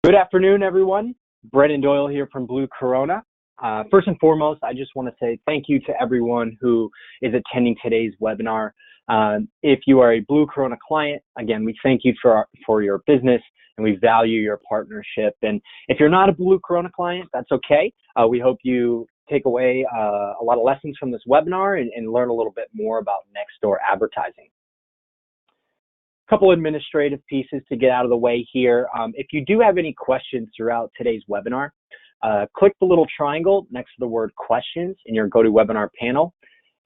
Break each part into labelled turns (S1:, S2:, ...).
S1: Good afternoon, everyone. Brennan Doyle here from Blue Corona. First and foremost, I just want to say thank you to everyone who is attending today's webinar. If you are a Blue Corona client, again, we thank you for your business and we value your partnership. And if you're not a Blue Corona client, that's okay. We hope you take away a lot of lessons from this webinar and learn a little bit more about Nextdoor advertising. Couple administrative pieces to get out of the way here. If you do have any questions throughout today's webinar, click the little triangle next to the word questions in your GoToWebinar panel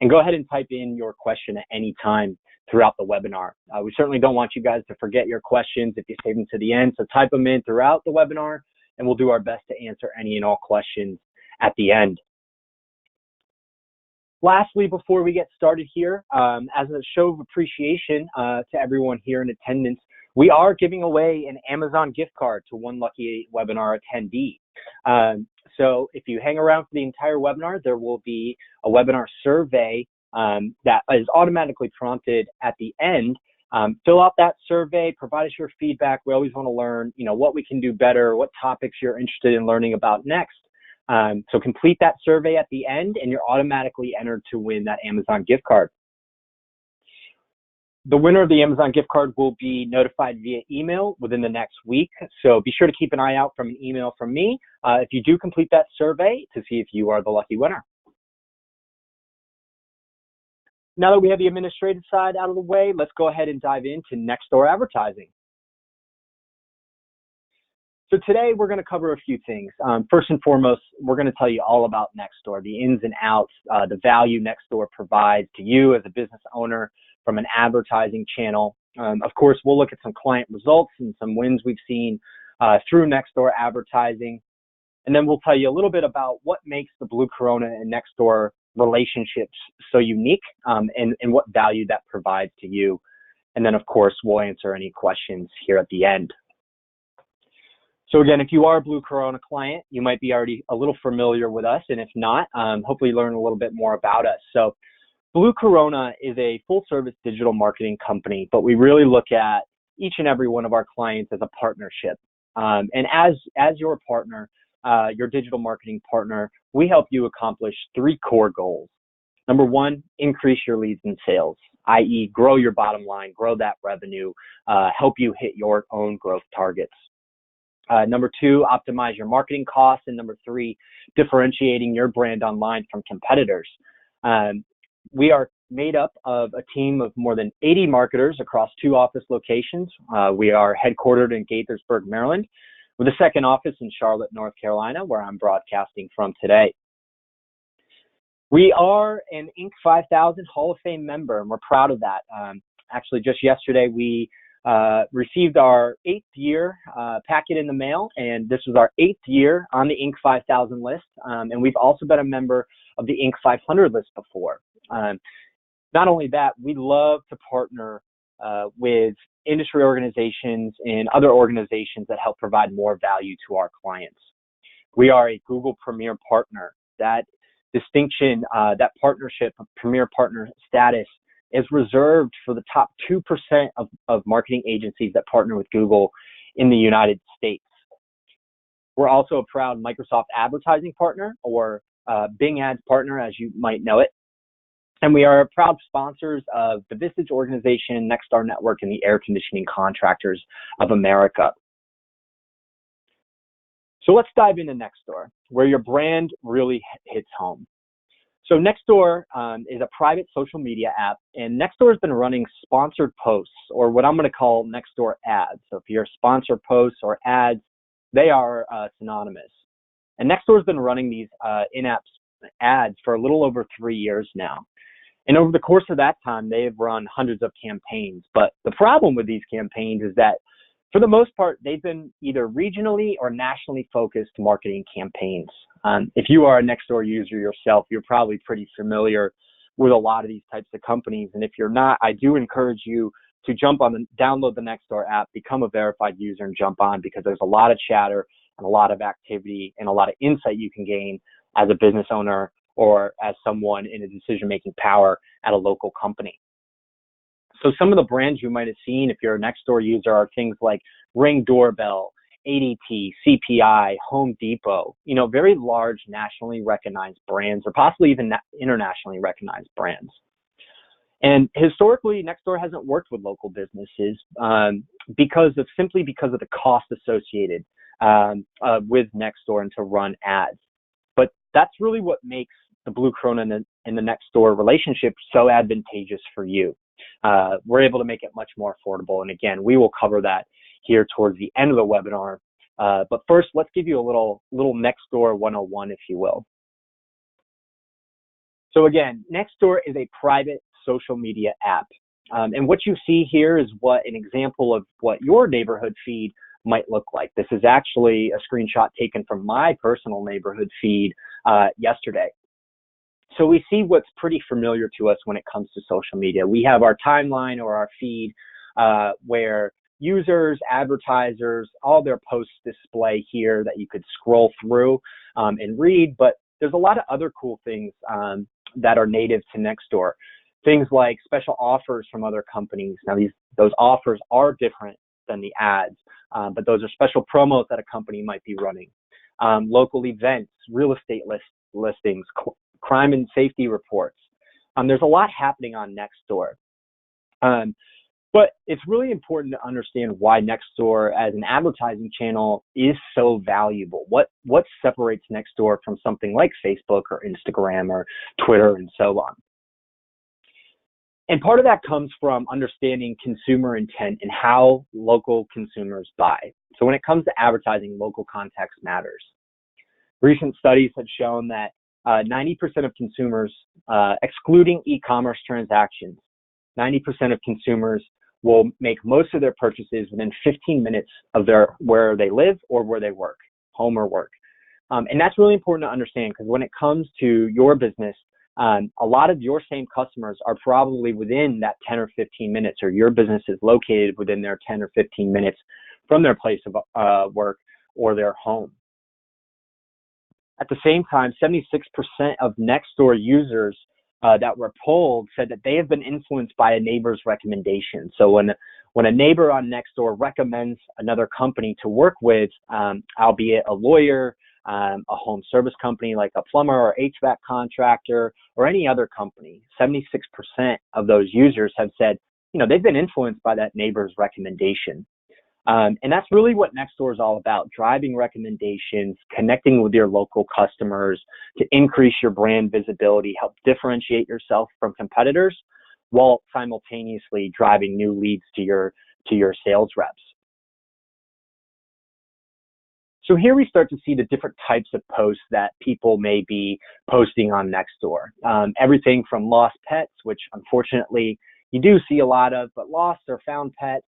S1: and go ahead and type in your question at any time throughout the webinar. We certainly don't want you guys to forget your questions if you save them to the end, so type them in throughout the webinar and we'll do our best to answer any and all questions at the end. Lastly, before we get started here, as a show of appreciation to everyone here in attendance, we are giving away an Amazon gift card to one lucky webinar attendee. So if you hang around for the entire webinar, there will be a webinar survey that is automatically prompted at the end. Fill out that survey, provide us your feedback. We always want to learn, what we can do better, what topics you're interested in learning about next. So complete that survey at the end and you're automatically entered to win that Amazon gift card. The winner of the Amazon gift card will be notified via email within the next week. So be sure to keep an eye out from an email from me if you do complete that survey to see if you are the lucky winner. Now that we have the administrative side out of the way, let's go ahead and dive into Nextdoor advertising. So today we're going to cover a few things. First and foremost, we're going to tell you all about Nextdoor, the ins and outs, the value Nextdoor provides to you as a business owner from an advertising channel. Of course, we'll look at some client results and some wins we've seen through Nextdoor advertising. And then we'll tell you a little bit about what makes the Blue Corona and Nextdoor relationships so unique and what value that provides to you. And then, of course, we'll answer any questions here at the end. So again, if you are a Blue Corona client, you might be already a little familiar with us. And if not, hopefully learn a little bit more about us. So Blue Corona is a full service digital marketing company, but we really look at each and every one of our clients as a partnership. And as your partner, your digital marketing partner, we help you accomplish three core goals. Number one, increase your leads and sales, i.e. grow your bottom line, grow that revenue, help you hit your own growth targets. Number two, optimize your marketing costs. And number three, differentiating your brand online from competitors. We are made up of a team of more than 80 marketers across 2 office locations. We are headquartered in Gaithersburg, Maryland, with a second office in Charlotte, North Carolina, where I'm broadcasting from today. We are an Inc. 5000 Hall of Fame member, and we're proud of that. Actually, just yesterday, we received our 8th year packet in the mail, and this was our 8th year on the Inc. 5000 list, and we've also been a member of the Inc. 500 list before. Not only that, we love to partner with industry organizations and other organizations that help provide more value to our clients. We are a Google Premier Partner. That distinction, that partnership, Premier Partner status, is reserved for the top 2% of marketing agencies that partner with Google in the United States. We're also a proud Microsoft advertising partner, or Bing Ads partner, as you might know it. And we are proud sponsors of the Vistage organization, Nexstar Network, and the Air Conditioning Contractors of America. So let's dive into Nextdoor, where your brand really hits home. So Nextdoor is a private social media app, and Nextdoor has been running sponsored posts, or what I'm going to call Nextdoor ads. So if you're sponsored posts or ads, they are synonymous. And Nextdoor has been running these in-app ads for a little over 3 years now. And over the course of that time, they've run hundreds of campaigns. But the problem with these campaigns is that, for the most part, they've been either regionally or nationally focused marketing campaigns. If you are a Nextdoor user yourself, you're probably pretty familiar with a lot of these types of companies. And if you're not, I do encourage you to download the Nextdoor app, become a verified user, and jump on, because there's a lot of chatter and a lot of activity and a lot of insight you can gain as a business owner or as someone in a decision-making power at a local company. So some of the brands you might have seen if you're a Nextdoor user are things like Ring Doorbell, ADT, CPI, Home Depot, very large nationally recognized brands, or possibly even internationally recognized brands. And historically, Nextdoor hasn't worked with local businesses because of the cost associated with Nextdoor and to run ads. But that's really what makes the Blue Corona and the Nextdoor relationship so advantageous for you. We're able to make it much more affordable. And again, we will cover that here towards the end of the webinar. But first, let's give you a little Nextdoor 101, if you will. So again, Nextdoor is a private social media app. And what you see here is an example of what your neighborhood feed might look like. This is actually a screenshot taken from my personal neighborhood feed yesterday. So we see what's pretty familiar to us when it comes to social media. We have our timeline or our feed where users, advertisers, all their posts display here that you could scroll through and read. But there's a lot of other cool things that are native to Nextdoor. Things like special offers from other companies. Now, those offers are different than the ads, but those are special promos that a company might be running. Local events, real estate listings, crime and safety reports. There's a lot happening on Nextdoor. But it's really important to understand why Nextdoor as an advertising channel is so valuable. What separates Nextdoor from something like Facebook or Instagram or Twitter and so on. And part of that comes from understanding consumer intent and how local consumers buy. So when it comes to advertising, local context matters. Recent studies have shown that 90% of consumers, excluding e-commerce transactions, 90% of consumers will make most of their purchases within 15 minutes of where they live or where they work, home or work. And that's really important to understand, because when it comes to your business, a lot of your same customers are probably within that 10 or 15 minutes, or your business is located within their 10 or 15 minutes from their place of work or their home. At the same time, 76% of Nextdoor users that were polled said that they have been influenced by a neighbor's recommendation. So when a neighbor on Nextdoor recommends another company to work with, albeit a lawyer, a home service company like a plumber or HVAC contractor, or any other company, 76% of those users have said, they've been influenced by that neighbor's recommendation. And that's really what Nextdoor is all about: driving recommendations, connecting with your local customers to increase your brand visibility, help differentiate yourself from competitors, while simultaneously driving new leads to your sales reps. So here we start to see the different types of posts that people may be posting on Nextdoor. Everything from lost pets, which unfortunately you do see a lot of, but lost or found pets,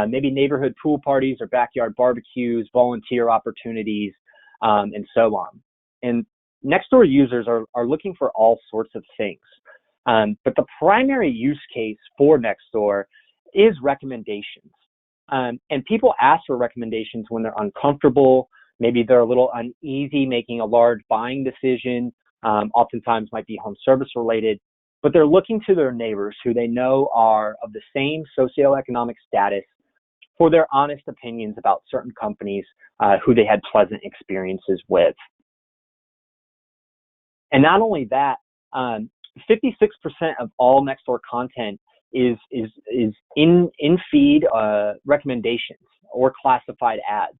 S1: maybe neighborhood pool parties or backyard barbecues, volunteer opportunities, and so on. And Nextdoor users are looking for all sorts of things. But the primary use case for Nextdoor is recommendations. And people ask for recommendations when they're uncomfortable. Maybe they're a little uneasy making a large buying decision. Oftentimes might be home service related, but they're looking to their neighbors who they know are of the same socioeconomic status for their honest opinions about certain companies who they had pleasant experiences with. And not only that, 56% of all Nextdoor content is in feed recommendations or classified ads.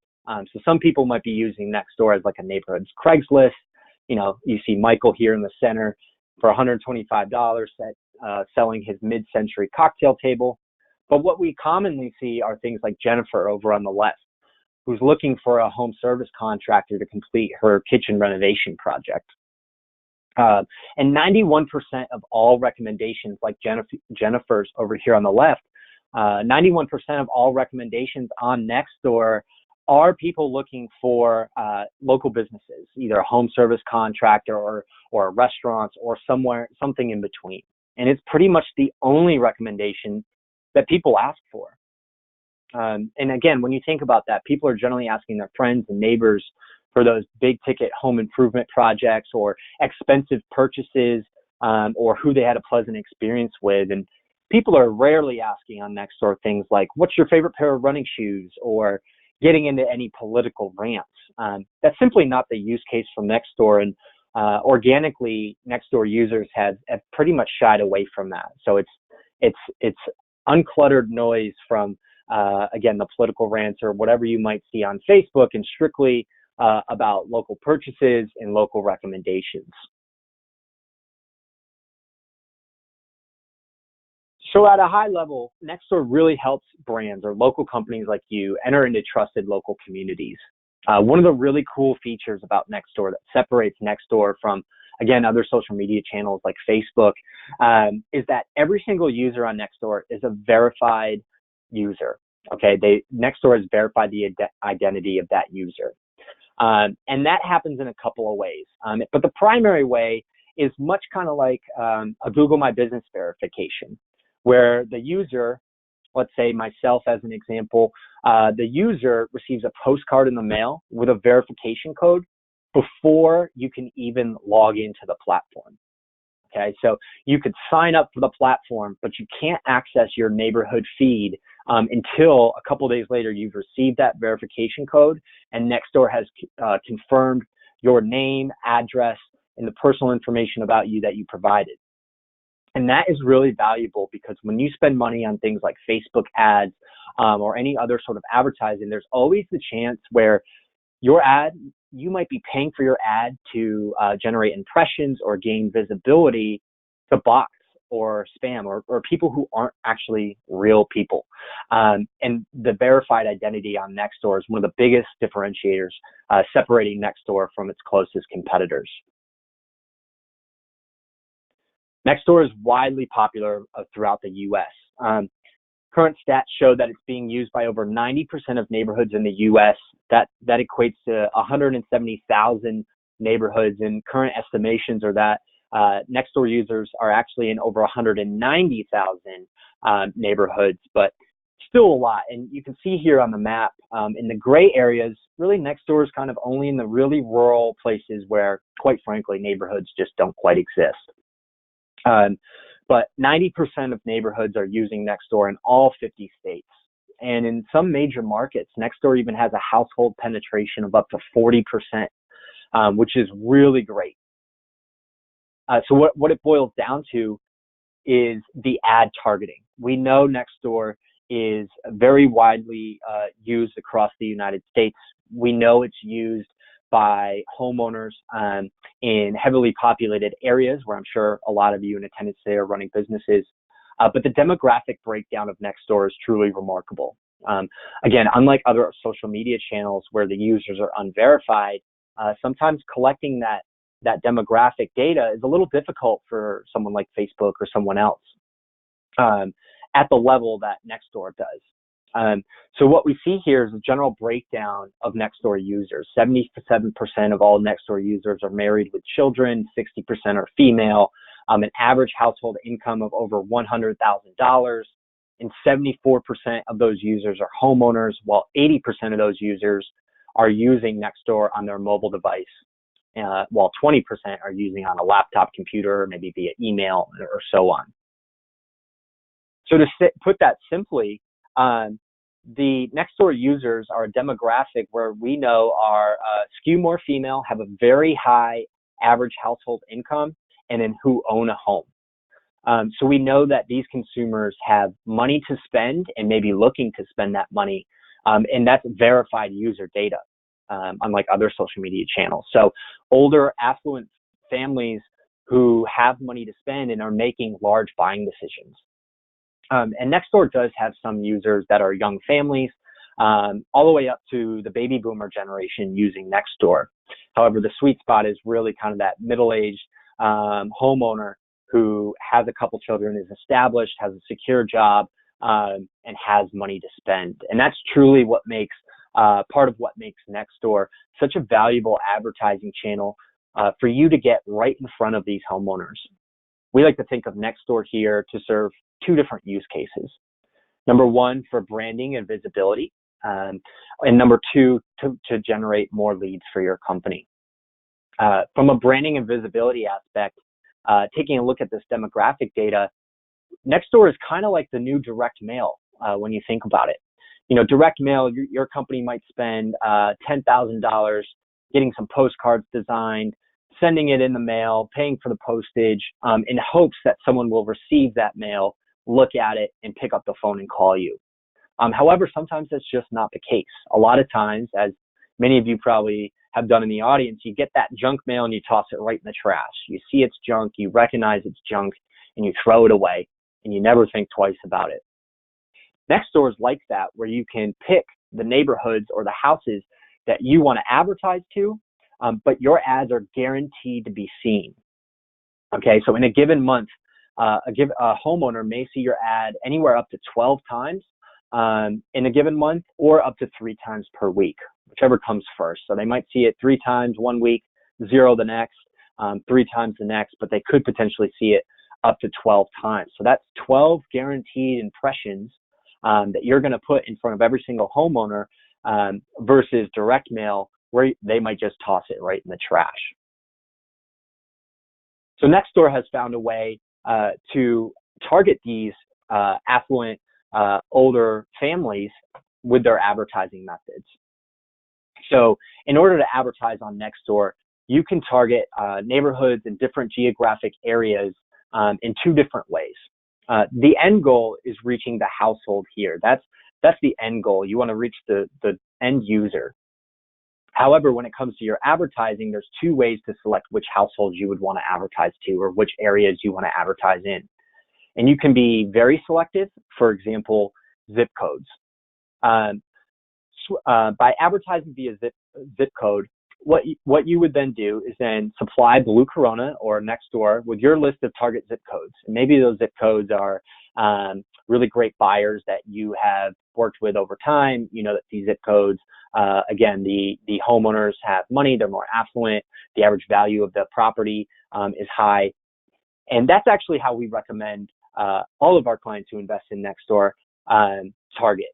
S1: So some people might be using Nextdoor as like a neighborhood's Craigslist. You see Michael here in the center for $125 selling his mid-century cocktail table. But what we commonly see are things like Jennifer over on the left, who's looking for a home service contractor to complete her kitchen renovation project. And 91% of all recommendations, like Jennifer's over here on the left, 91% of all recommendations on Nextdoor are people looking for local businesses, either a home service contractor or restaurants or something in between. And it's pretty much the only recommendation that people ask for. And again, when you think about that, people are generally asking their friends and neighbors for those big ticket home improvement projects or expensive purchases, or who they had a pleasant experience with. And people are rarely asking on Nextdoor things like, what's your favorite pair of running shoes? Or, getting into any political rants. That's simply not the use case from Nextdoor, and organically, Nextdoor users have pretty much shied away from that. So it's uncluttered noise from again, the political rants or whatever you might see on Facebook, and strictly about local purchases and local recommendations. So at a high level, Nextdoor really helps brands or local companies like you enter into trusted local communities. One of the really cool features about Nextdoor that separates Nextdoor from, again, other social media channels like Facebook, is that every single user on Nextdoor is a verified user. Okay, Nextdoor has verified the identity of that user. And that happens in a couple of ways. But the primary way is much kind of like a Google My Business verification, where the user, let's say myself as an example, the user receives a postcard in the mail with a verification code before you can even log into the platform. Okay, so you could sign up for the platform, but you can't access your neighborhood feed until a couple of days later you've received that verification code, and Nextdoor has confirmed your name, address, and the personal information about you that you provided. And that is really valuable, because when you spend money on things like Facebook ads or any other sort of advertising, there's always the chance where your ad, you might be paying for your ad to generate impressions or gain visibility to bots or spam or people who aren't actually real people. And the verified identity on Nextdoor is one of the biggest differentiators separating Nextdoor from its closest competitors. Nextdoor is widely popular throughout the U.S. Current stats show that it's being used by over 90% of neighborhoods in the U.S. That equates to 170,000 neighborhoods, and current estimations are that Nextdoor users are actually in over 190,000 neighborhoods, but still a lot. And you can see here on the map, in the gray areas, really Nextdoor is kind of only in the really rural places where, quite frankly, neighborhoods just don't quite exist. But 90% of neighborhoods are using Nextdoor in all 50 states. And in some major markets, Nextdoor even has a household penetration of up to 40%, which is really great. So what it boils down to is the ad targeting. We know Nextdoor is very widely used across the United States. We know it's used by homeowners in heavily populated areas where I'm sure a lot of you in attendance today are running businesses. But the demographic breakdown of Nextdoor is truly remarkable. Again, unlike other social media channels where the users are unverified, sometimes collecting that demographic data is a little difficult for someone like Facebook or someone else at the level that Nextdoor does. So what we see here is a general breakdown of Nextdoor users. 77% of all Nextdoor users are married with children, 60% are female, an average household income of over $100,000, and 74% of those users are homeowners, while 80% of those users are using Nextdoor on their mobile device, while 20% are using on a laptop computer, maybe via email or so on. So to put that simply, the Nextdoor users are a demographic where we know are skew more female, have a very high average household income, and then who own a home. So we know that these consumers have money to spend and maybe looking to spend that money, and that's verified user data, unlike other social media channels. So older, affluent families who have money to spend and are making large buying decisions. And Nextdoor does have some users that are young families, all the way up to the baby boomer generation using Nextdoor. However, the sweet spot is really kind of that middle-aged homeowner who has a couple children, is established, has a secure job, and has money to spend. And that's truly what makes part of what makes Nextdoor such a valuable advertising channel for you to get right in front of these homeowners. We like to think of Nextdoor here to serve two different use cases. Number one, for branding and visibility, and number two, to generate more leads for your company. From a branding and visibility aspect, taking a look at this demographic data, Nextdoor is kind of like the new direct mail when you think about it. direct mail, your company might spend $10,000 getting some postcards designed, sending it in the mail, paying for the postage, in hopes that someone will receive that mail, look at it, and pick up the phone and call you. However, sometimes that's just not the case. A lot of times, as many of you probably have done in the audience, you get that junk mail and you toss it right in the trash. You see it's junk, you recognize it's junk, and you throw it away, and you never think twice about it. Nextdoor is like that, where you can pick the neighborhoods or the houses that you want to advertise to, but your ads are guaranteed to be seen. Okay, so in a given month, a homeowner may see your ad anywhere up to 12 times in a given month, or up to 3 times per week, whichever comes first. So they might see it 3 times one week, 0 the next, 3 times the next, but they could potentially see it up to 12 times. So that's 12 guaranteed impressions that you're going to put in front of every single homeowner, versus direct mail, where they might just toss it right in the trash. So Nextdoor has found a way to target these affluent, older families with their advertising methods. So in order to advertise on Nextdoor, you can target neighborhoods in different geographic areas in 2 different ways. The end goal is reaching the household here. That's the end goal. You want to reach the end user. However, when it comes to your advertising, there's 2 ways to select which households you would want to advertise to, or which areas you want to advertise in. And you can be very selective, for example, zip codes. By advertising via zip code, what you would then do is then supply Blue Corona or Nextdoor with your list of target zip codes. And maybe those zip codes are really great buyers that you have worked with over time. You know that these zip codes, again, the homeowners have money, they're more affluent, the average value of the property is high. And that's actually how we recommend all of our clients who invest in Nextdoor target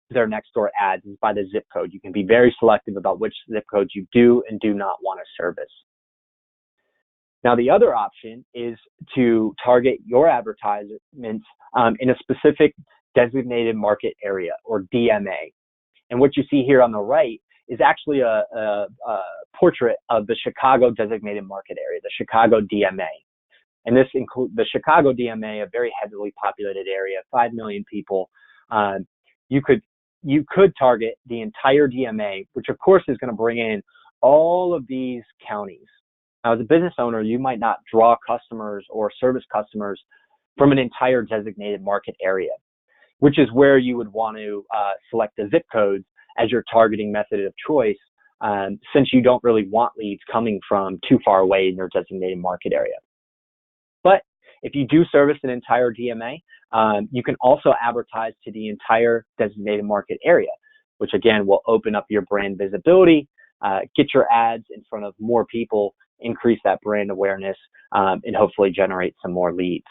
S1: their Nextdoor ads, is by the zip code. You can be very selective about which zip codes you do and do not want to service. Now, the other option is to target your advertisements in a specific designated market area, or DMA. And what you see here on the right is actually a portrait of the Chicago designated market area, the Chicago DMA. And this includes the Chicago DMA, a very heavily populated area, 5 million people. You could target the entire DMA, which of course is going to bring in all of these counties. Now, as a business owner, you might not draw customers or service customers from an entire designated market area, which is where you would want to select the zip codes as your targeting method of choice, since you don't really want leads coming from too far away in your designated market area. But if you do service an entire DMA, you can also advertise to the entire designated market area, which again will open up your brand visibility, get your ads in front of more people, increase that brand awareness, and hopefully generate some more leads.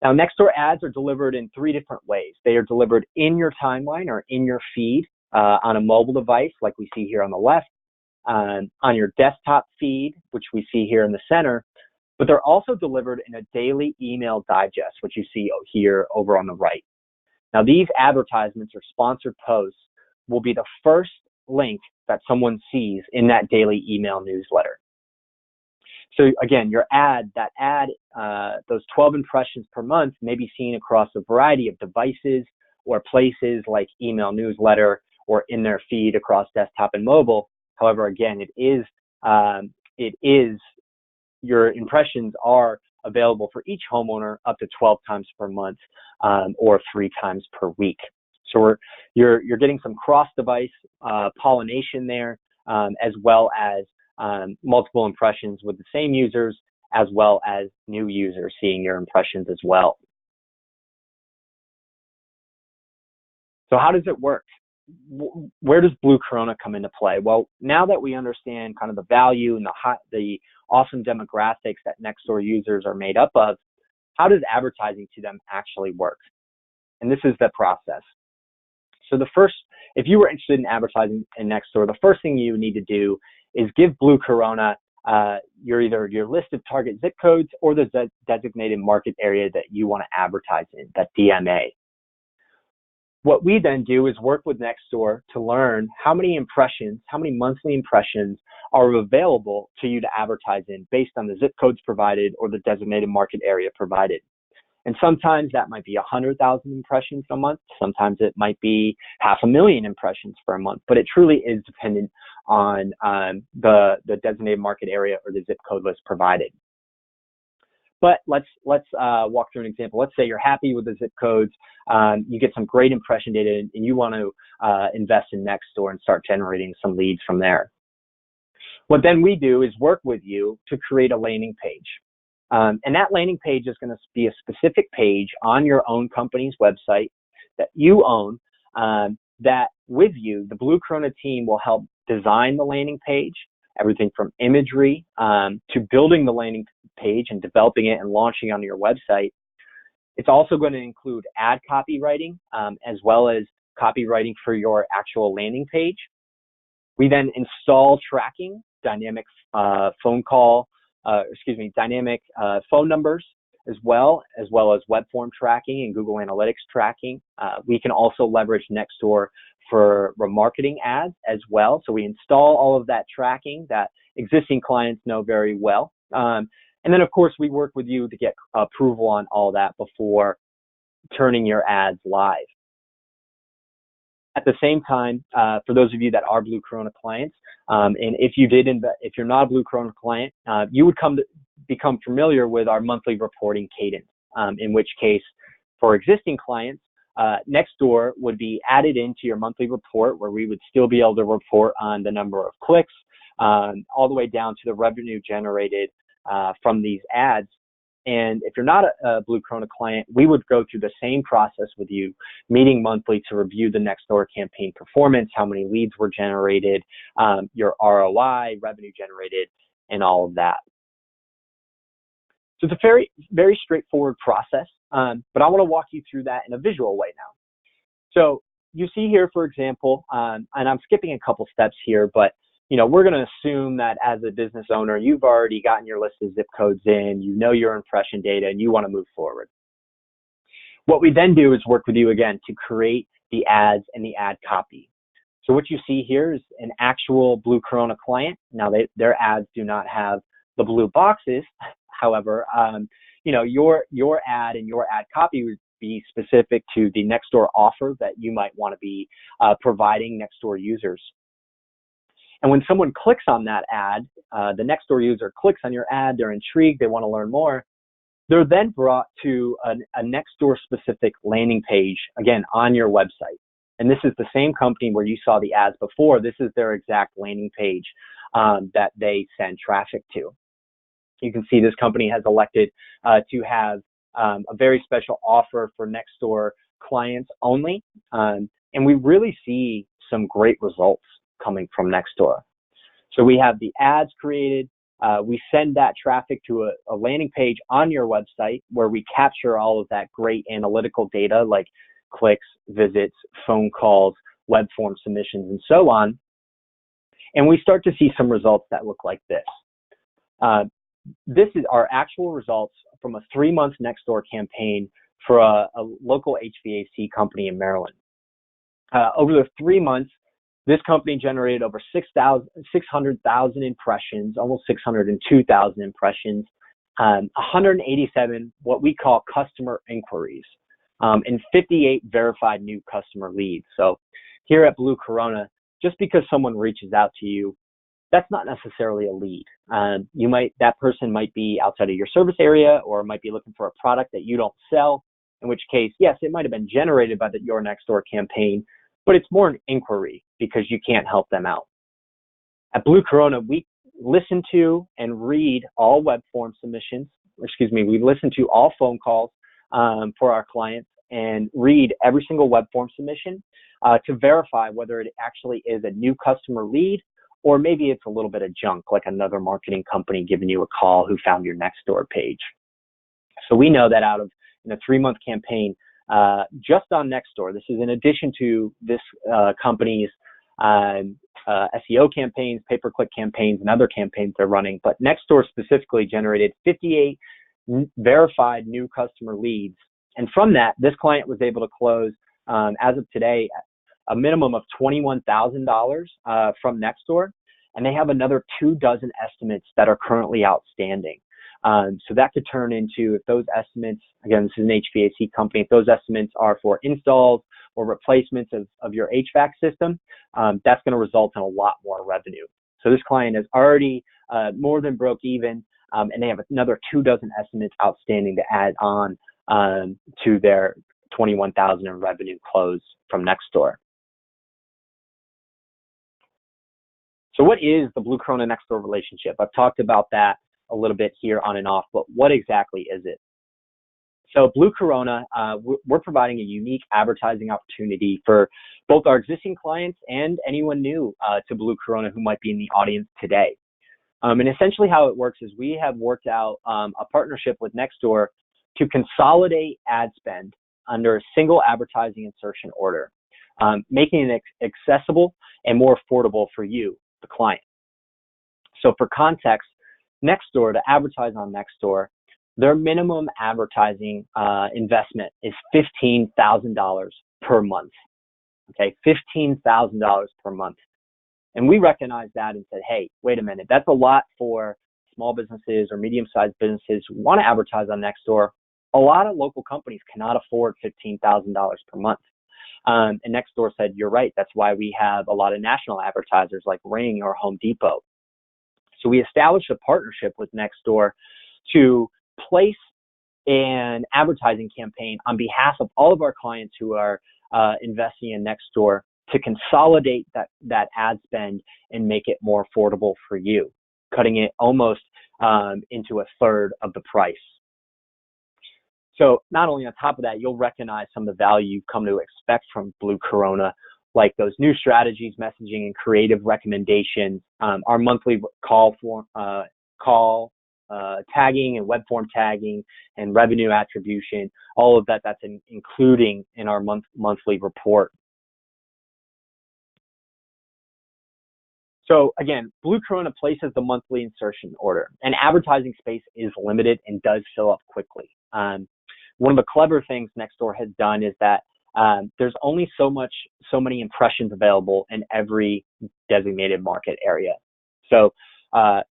S1: Now, Nextdoor ads are delivered in 3 different ways. They are delivered in your timeline or in your feed on a mobile device, like we see here on the left, on your desktop feed, which we see here in the center, but they're also delivered in a daily email digest, which you see here over on the right. Now, these advertisements or sponsored posts will be the first link that someone sees in that daily email newsletter. So again, your ad, those 12 impressions per month may be seen across a variety of devices or places like email, newsletter, or in their feed across desktop and mobile. However, again, your impressions are available for each homeowner up to 12 times per month, or 3 times per week. So you're getting some cross-device pollination there, as well as multiple impressions with the same users, as well as new users seeing your impressions as well. So how does it work? Where does Blue Corona come into play? Well, now that we understand kind of the value and the awesome demographics that Nextdoor users are made up of, how does advertising to them actually work? And this is the process. So if you were interested in advertising in Nextdoor, the first thing you need to do is give Blue Corona either your list of target zip codes or the designated market area that you want to advertise in, that DMA. What we then do is work with Nextdoor to learn how many impressions, how many monthly impressions are available to you to advertise in based on the zip codes provided or the designated market area provided. And sometimes that might be 100,000 impressions a month. Sometimes it might be 500,000 impressions per month, but it truly is dependent on the designated market area or the zip code list provided. But let's walk through an example. Let's say you're happy with the zip codes, you get some great impression data, and you want to invest in Nextdoor and start generating some leads from there. What then we do is work with you to create a landing page. And that landing page is going to be a specific page on your own company's website that you own, that with you, the Blue Corona team will help design the landing page, everything from imagery to building the landing page and developing it and launching on your website. It's also going to include ad copywriting as well as copywriting for your actual landing page. We then install tracking, dynamic dynamic phone numbers as well as web form tracking and Google Analytics tracking. We can also leverage Nextdoor for remarketing ads as well. So we install all of that tracking that existing clients know very well. And then, of course, we work with you to get approval on all that before turning your ads live. At the same time, for those of you that are Blue Corona clients, and if you're not a Blue Corona client, you would become familiar with our monthly reporting cadence, in which case, for existing clients, Nextdoor would be added into your monthly report, where we would still be able to report on the number of clicks, all the way down to the revenue generated from these ads. And if you're not a Blue Corona client, we would go through the same process with you, meeting monthly to review the Nextdoor campaign performance, how many leads were generated, your ROI, revenue generated, and all of that. So it's a very, very straightforward process, but I want to walk you through that in a visual way now. So you see here, for example, and I'm skipping a couple steps here, but we're going to assume that as a business owner, you've already gotten your list of zip codes in, you know your impression data, and you want to move forward. What we then do is work with you again to create the ads and the ad copy. So what you see here is an actual Blue Corona client. Now, their ads do not have the blue boxes. However, your ad and your ad copy would be specific to the Nextdoor offer that you might want to be providing Nextdoor users. And when someone clicks on that ad, the Nextdoor user clicks on your ad, they're intrigued, they want to learn more. They're then brought to a Nextdoor specific landing page, again, on your website. And this is the same company where you saw the ads before. This is their exact landing page that they send traffic to. You can see this company has elected to have a very special offer for Nextdoor clients only. And we really see some great results coming from Nextdoor. So we have the ads created. We send that traffic to a landing page on your website where we capture all of that great analytical data like clicks, visits, phone calls, web form submissions, and so on. And we start to see some results that look like this. This is our actual results from a 3-month Nextdoor campaign for a local HVAC company in Maryland. Over the 3 months, this company generated over 600,000 impressions, almost 602,000 impressions, 187 what we call customer inquiries, and 58 verified new customer leads. So here at Blue Corona, just because someone reaches out to you, that's not necessarily a lead. That person might be outside of your service area or might be looking for a product that you don't sell, in which case, yes, it might have been generated by your Nextdoor campaign, but it's more an inquiry because you can't help them out. At Blue Corona, we listen to and read all web form submissions, we listen to all phone calls for our clients and read every single web form submission to verify whether it actually is a new customer lead or maybe it's a little bit of junk, like another marketing company giving you a call who found your Nextdoor page. So we know that in a 3-month campaign, just on Nextdoor, this is in addition to this company's SEO campaigns, pay-per-click campaigns, and other campaigns they're running, but Nextdoor specifically generated 58 verified new customer leads. And from that, this client was able to close as of today, a minimum of $21,000 from Nextdoor, and they have another 24 estimates that are currently outstanding. So that could turn into, if those estimates, again, this is an HVAC company, if those estimates are for installs or replacements of your HVAC system, that's going to result in a lot more revenue. So this client is already more than broke even, and they have another 24 estimates outstanding to add on to their 21,000 in revenue close from Nextdoor. So what is the Blue Corona Nextdoor relationship? I've talked about that a little bit here on and off, but what exactly is it? So Blue Corona, we're providing a unique advertising opportunity for both our existing clients and anyone new to Blue Corona who might be in the audience today. And essentially how it works is we have worked out a partnership with Nextdoor to consolidate ad spend under a single advertising insertion order, making it accessible and more affordable for you, the client. So for context, Nextdoor, to advertise on Nextdoor, their minimum advertising investment is $15,000 per month. Okay, $15,000 per month. And we recognized that and said, hey, wait a minute, that's a lot for small businesses or medium-sized businesses who want to advertise on Nextdoor. A lot of local companies cannot afford $15,000 per month. And Nextdoor said, you're right, that's why we have a lot of national advertisers like Ring or Home Depot. So we established a partnership with Nextdoor to place an advertising campaign on behalf of all of our clients who are investing in Nextdoor to consolidate that ad spend and make it more affordable for you, cutting it almost into a third of the price. So not only on top of that, you'll recognize some of the value you've come to expect from Blue Corona, like those new strategies, messaging, and creative recommendations, our monthly call tagging and web form tagging and revenue attribution, all of that's including in our monthly report. So again, Blue Corona places the monthly insertion order, and advertising space is limited and does fill up quickly. One of the clever things Nextdoor has done is that there's only so many impressions available in every designated market area. So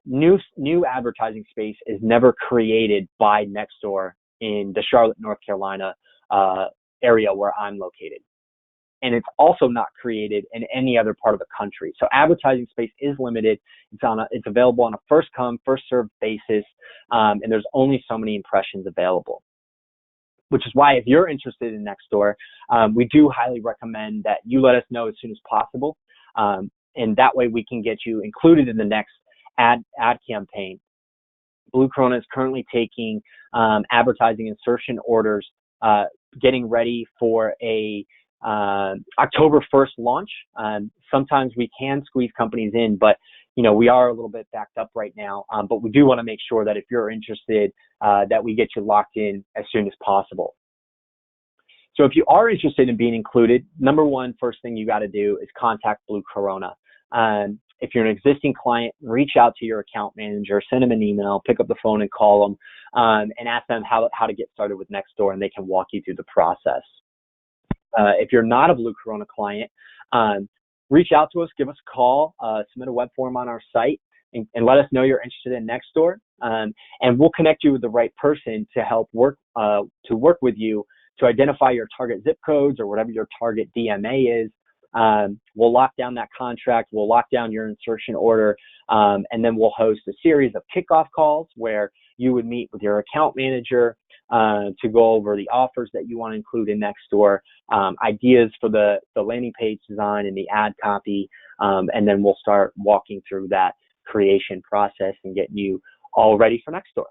S1: new advertising space is never created by Nextdoor in the Charlotte, North Carolina area where I'm located. And it's also not created in any other part of the country. So advertising space is limited. It's available on a first come, first served basis, and there's only so many impressions available. Which is why if you're interested in Nextdoor, we do highly recommend that you let us know as soon as possible. And that way we can get you included in the next ad campaign. Blue Corona is currently taking advertising insertion orders, getting ready for a October 1st launch. Sometimes we can squeeze companies in, but we are a little bit backed up right now. But we do want to make sure that if you're interested, that we get you locked in as soon as possible. So if you are interested in being included, number one, first thing you got to do is contact Blue Corona. If you're an existing client, reach out to your account manager, send them an email, pick up the phone and call them, and ask them how to get started with Nextdoor, and they can walk you through the process. If you're not a Blue Corona client, reach out to us, give us a call, submit a web form on our site, and let us know you're interested in Nextdoor, and we'll connect you with the right person to help work with you to identify your target zip codes or whatever your target DMA is. We'll lock down that contract, we'll lock down your insertion order, and then we'll host a series of kickoff calls where you would meet with your account manager to go over the offers that you want to include in Nextdoor, ideas for the landing page design and the ad copy, and then we'll start walking through that creation process and getting you all ready for Nextdoor.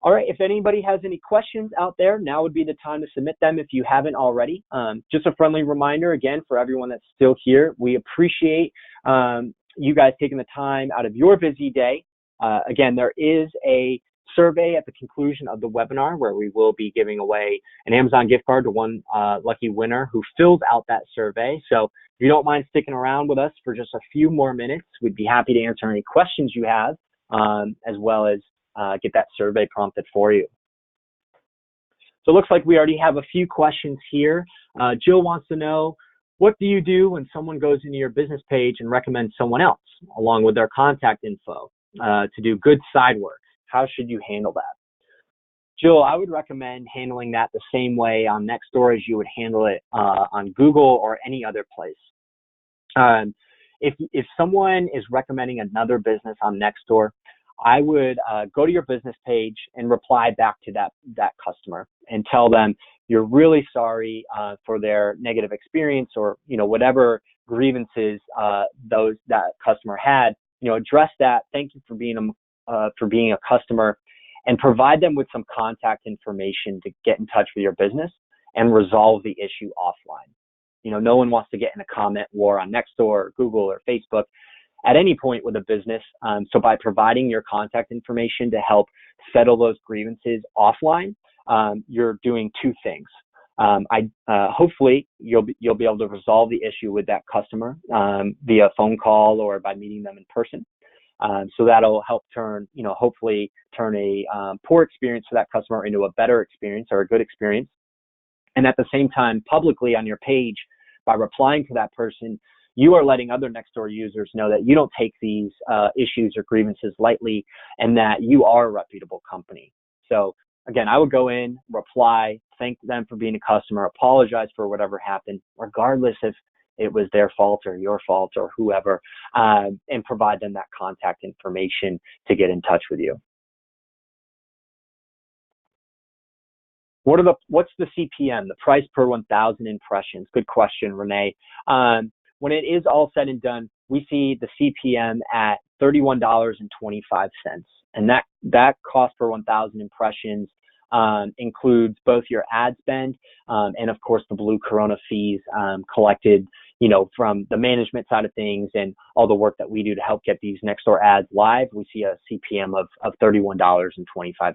S1: All right, if anybody has any questions out there, now would be the time to submit them if you haven't already. Just a friendly reminder, again, for everyone that's still here, we appreciate you guys taking the time out of your busy day. Again, there is a survey at the conclusion of the webinar where we will be giving away an Amazon gift card to one lucky winner who filled out that survey. So if you don't mind sticking around with us for just a few more minutes, we'd be happy to answer any questions you have, as well as get that survey prompted for you. So it looks like we already have a few questions here. Jill wants to know, what do you do when someone goes into your business page and recommends someone else along with their contact info to do good side work? How should you handle that? Jill, I would recommend handling that the same way on Nextdoor as you would handle it on Google or any other place. If someone is recommending another business on Nextdoor, I would go to your business page and reply back to that customer and tell them you're really sorry for their negative experience, or whatever grievances that customer had. Address that. Thank you for being a customer, and provide them with some contact information to get in touch with your business and resolve the issue offline. No one wants to get in a comment war on Nextdoor or Google or Facebook at any point with a business. So by providing your contact information to help settle those grievances offline, you're doing two things. Hopefully you'll be able to resolve the issue with that customer via phone call or by meeting them in person. So that'll help hopefully turn a poor experience for that customer into a better experience or a good experience. And at the same time, publicly on your page, by replying to that person, you are letting other Nextdoor users know that you don't take these issues or grievances lightly, and that you are a reputable company. So again, I would go in, reply, thank them for being a customer, apologize for whatever happened, regardless if it was their fault or your fault or whoever, and provide them that contact information to get in touch with you. What's the CPM, the price per 1,000 impressions? Good question, Renee. When it is all said and done, we see the CPM at $31.25, and that cost per 1,000 impressions includes both your ad spend and of course the Blue Corona fees collected, from the management side of things and all the work that we do to help get these Nextdoor ads live. We see a CPM of $31.25.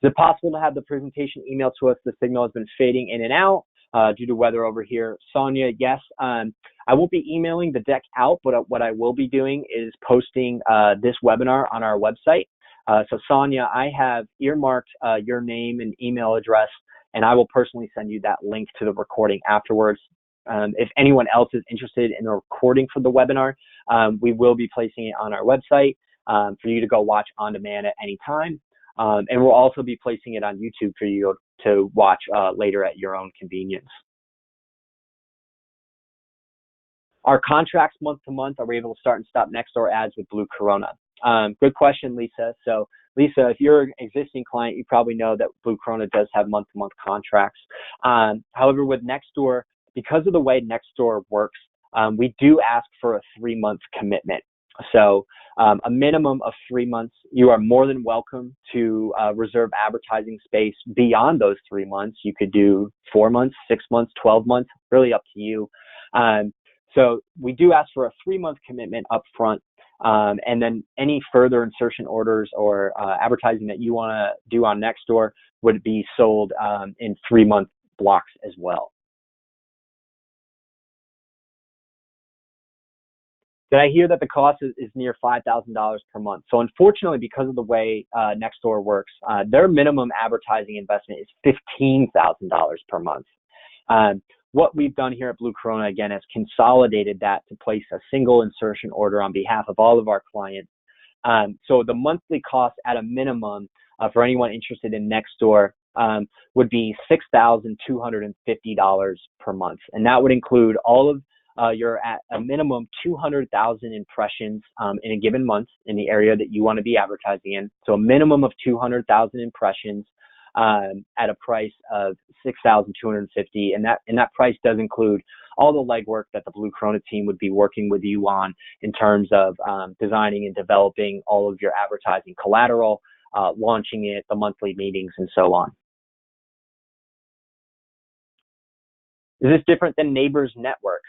S1: Is it possible to have the presentation emailed to us? The signal has been fading in and out due to weather over here. Sonia, yes. I won't be emailing the deck out, but what I will be doing is posting this webinar on our website. So Sonia, I have earmarked your name and email address, and I will personally send you that link to the recording afterwards. If anyone else is interested in a recording for the webinar, we will be placing it on our website for you to go watch on demand at any time. And we'll also be placing it on YouTube for you to watch later at your own convenience. Our contracts month to month, are we able to start and stop Nextdoor ads with Blue Corona? Good question, Lisa. So Lisa, if you're an existing client, you probably know that Blue Corona does have month-to-month contracts. However, with Nextdoor, because of the way Nextdoor works, we do ask for a 3-month commitment. So a minimum of 3 months. You are more than welcome to reserve advertising space beyond those 3 months. You could do 4 months, 6 months, 12 months, really up to you. So we do ask for a 3-month commitment up front. And then any further insertion orders or advertising that you want to do on Nextdoor would be sold in 3-month blocks as well. Did I hear that the cost is near $5,000 per month? So unfortunately, because of the way Nextdoor works, their minimum advertising investment is $15,000 per month. What we've done here at Blue Corona, again, is consolidated that to place a single insertion order on behalf of all of our clients. So the monthly cost at a minimum for anyone interested in Nextdoor would be $6,250 per month. And that would include all of you're at a minimum 200,000 impressions in a given month in the area that you want to be advertising in. So a minimum of 200,000 impressions at a price of $6,250, and that price does include all the legwork that the Blue Corona team would be working with you on in terms of designing and developing all of your advertising collateral, launching it, the monthly meetings, and so on. Is this different than Neighbors Network?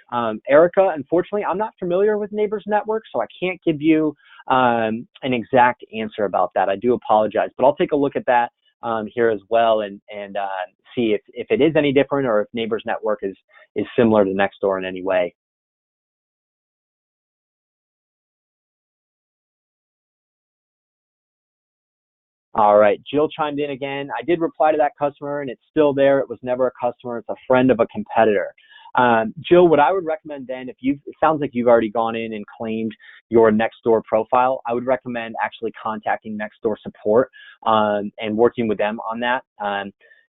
S1: Erica, unfortunately, I'm not familiar with Neighbors Network, so I can't give you an exact answer about that. I do apologize, but I'll take a look at that here as well and see if it is any different or if Neighbors Network is similar to Nextdoor in any way. All right, Jill chimed in again. I did reply to that customer, and it's still there. It was never a customer. It's a friend of a competitor. Jill, what I would recommend then, it sounds like you've already gone in and claimed your Nextdoor profile, I would recommend actually contacting Nextdoor support and working with them on that.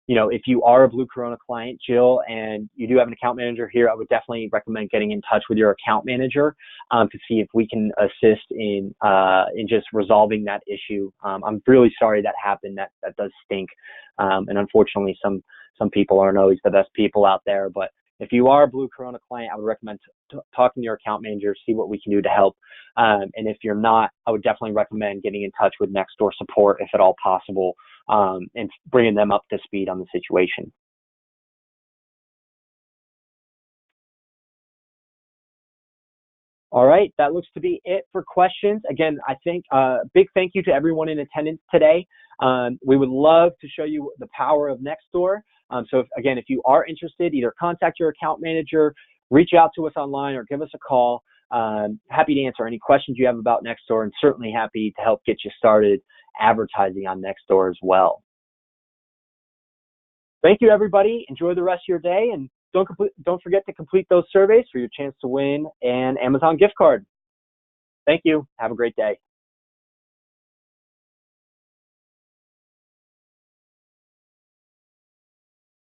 S1: If you are a Blue Corona client, Jill, and you do have an account manager here, I would definitely recommend getting in touch with your account manager to see if we can assist in just resolving that issue. I'm really sorry that happened. That does stink, and unfortunately, some people aren't always the best people out there. But if you are a Blue Corona client, I would recommend talking to your account manager, see what we can do to help. And if you're not, I would definitely recommend getting in touch with Nextdoor support if at all possible, and bringing them up to speed on the situation. All right, that looks to be it for questions. Again, I think big thank you to everyone in attendance today. We would love to show you the power of Nextdoor. So if you are interested, either contact your account manager, reach out to us online, or give us a call. Happy to answer any questions you have about Nextdoor, and certainly happy to help get you started advertising on Nextdoor as well. Thank you, everybody. Enjoy the rest of your day, and don't forget to complete those surveys for your chance to win an Amazon gift card. Thank you. Have a great day.